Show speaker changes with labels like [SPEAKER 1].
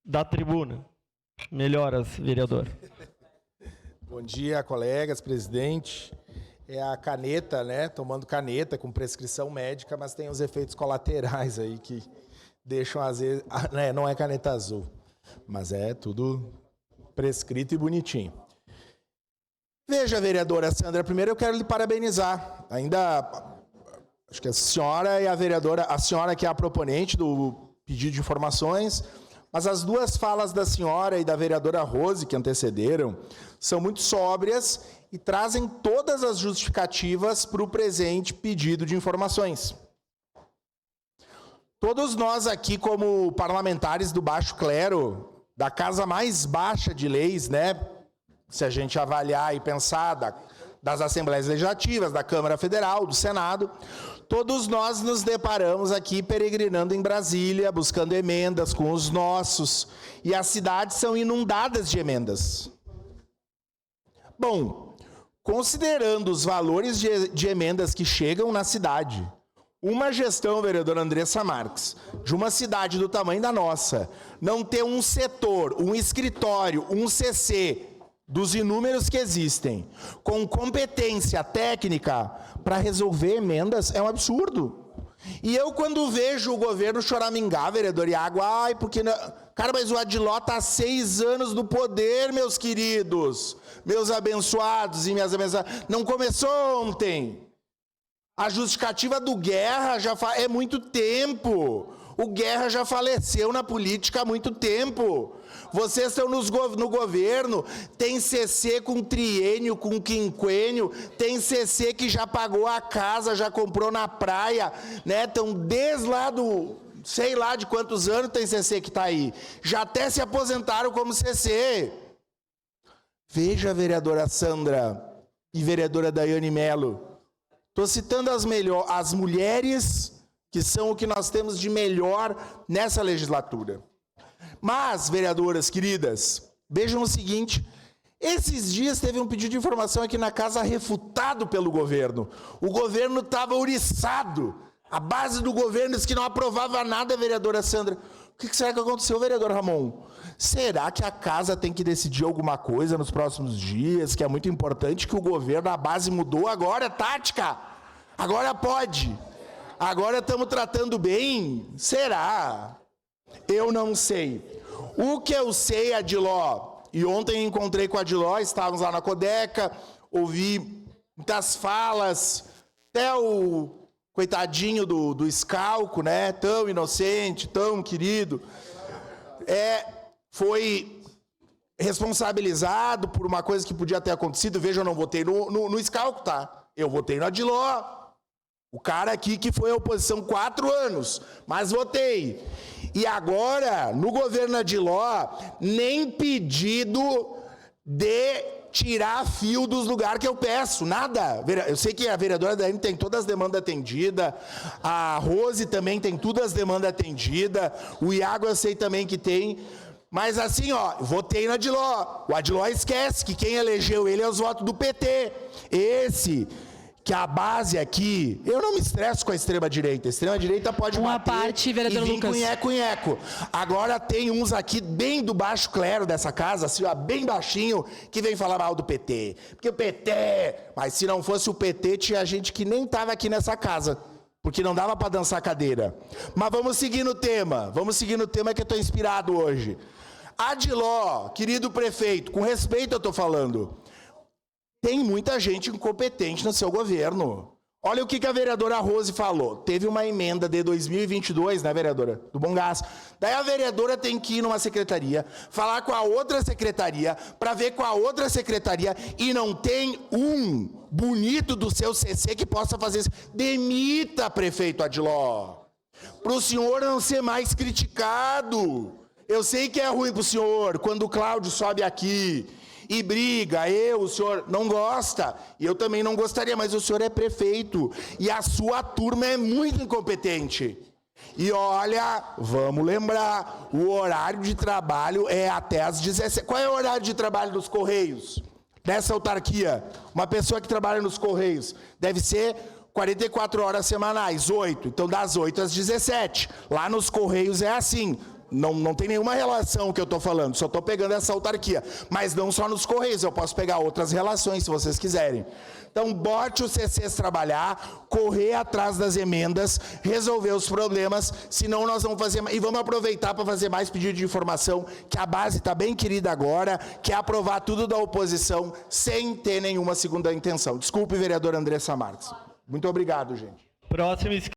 [SPEAKER 1] da tribuna. Melhoras, vereador.
[SPEAKER 2] Bom dia, colegas, presidente. É a caneta, né? Tomando caneta com prescrição médica, mas tem os efeitos colaterais aí que deixam, às vezes... não é caneta azul, mas é tudo prescrito e bonitinho. Veja, vereadora Sandra, primeiro eu quero lhe parabenizar. Ainda, acho que a senhora e a vereadora, a senhora que é a proponente do pedido de informações, mas as duas falas da senhora e da vereadora Rose, que antecederam, são muito sóbrias e trazem todas as justificativas para o presente pedido de informações. Todos nós aqui, como parlamentares do baixo clero, da casa mais baixa de leis, né? Se a gente avaliar e pensar das Assembleias Legislativas, da Câmara Federal, do Senado, todos nós nos deparamos aqui peregrinando em Brasília, buscando emendas com os nossos, e as cidades são inundadas de emendas. Bom, considerando os valores de emendas que chegam na cidade, uma gestão, vereadora Andressa Marques, de uma cidade do tamanho da nossa, não ter um setor, um escritório, um CC, dos inúmeros que existem, com competência técnica para resolver emendas, é um absurdo. E eu, quando vejo o governo choramingar, vereador Iago, porque... Não... Cara, mas o Adiló está há 6 anos no poder, meus queridos, meus abençoados e minhas abençoadas. Não começou ontem. A justificativa do Guerra é muito tempo. O Guerra já faleceu na política há muito tempo. Vocês estão no governo, tem CC com triênio, com quinquênio, tem CC que já pagou a casa, já comprou na praia, né? Estão desde lá do... sei lá de quantos anos tem CC que está aí. Já até se aposentaram como CC. Veja, vereadora Sandra e vereadora Daiane Mello. Estou citando as mulheres que são o que nós temos de melhor nessa legislatura. Mas, vereadoras queridas, vejam o seguinte, esses dias teve um pedido de informação aqui na casa refutado pelo governo. O governo estava ouriçado. A base do governo disse que não aprovava nada, vereadora Sandra. O que será que aconteceu, vereador Ramon? Será que a casa tem que decidir alguma coisa nos próximos dias, que é muito importante, que o governo, a base mudou agora, é tática? Agora pode. Agora estamos tratando bem? Será? Eu não sei. O que eu sei, Adiló, e ontem encontrei com a Adiló, estávamos lá na Codeca, ouvi muitas falas, até o coitadinho do Scalco, né? Tão inocente, tão querido, foi responsabilizado por uma coisa que podia ter acontecido. Veja, eu não votei no Scalco, tá? Eu votei no Adiló. O cara aqui que foi à oposição 4 anos, mas votei. E agora, no governo Adiló, nem pedido de tirar fio dos lugares que eu peço, nada. Eu sei que a vereadora Daiane tem todas as demandas atendidas, a Rose também tem todas as demandas atendidas, o Iago eu sei também que tem, mas assim, votei no Adiló. O Adiló esquece que quem elegeu ele é os votos do PT. Que a base aqui, eu não me estresso com a extrema-direita. A extrema-direita pode
[SPEAKER 3] uma
[SPEAKER 1] bater
[SPEAKER 3] parte, vereador
[SPEAKER 1] e vir
[SPEAKER 3] Lucas.
[SPEAKER 1] Cunheco. Agora tem uns aqui bem do baixo clero dessa casa, assim, bem baixinho, que vem falar mal do PT. Porque o PT... Mas se não fosse o PT, tinha gente que nem estava aqui nessa casa, porque não dava para dançar cadeira. Mas vamos seguir no tema. Que eu estou inspirado hoje. Adiló, querido prefeito, com respeito eu estou falando... Tem muita gente incompetente no seu governo. Olha o que a vereadora Rose falou. Teve uma emenda de 2022, né, vereadora? Do Bom Gás. Daí a vereadora tem que ir numa secretaria, falar com a outra secretaria, para ver com a outra secretaria, e não tem um bonito do seu CC que possa fazer isso. Demita, prefeito Adiló. Para o senhor não ser mais criticado. Eu sei que é ruim para o senhor, quando o Cláudio sobe aqui e briga, o senhor não gosta, e eu também não gostaria, mas o senhor é prefeito, e a sua turma é muito incompetente. E olha, vamos lembrar, o horário de trabalho é até às 17. Qual é o horário de trabalho dos Correios? Nessa autarquia, uma pessoa que trabalha nos Correios, deve ser 44 horas semanais, 8, então das 8 às 17. Lá nos Correios é assim, Não tem nenhuma relação que eu estou falando, só estou pegando essa autarquia. Mas não só nos Correios, eu posso pegar outras relações, se vocês quiserem. Então, bote os CCs trabalhar, correr atrás das emendas, resolver os problemas, senão nós vamos fazer... E vamos aproveitar para fazer mais pedido de informação, que a base está bem querida agora, que é aprovar tudo da oposição, sem ter nenhuma segunda intenção. Desculpe, vereador Andressa Marques. Muito obrigado, gente.
[SPEAKER 3] Próximo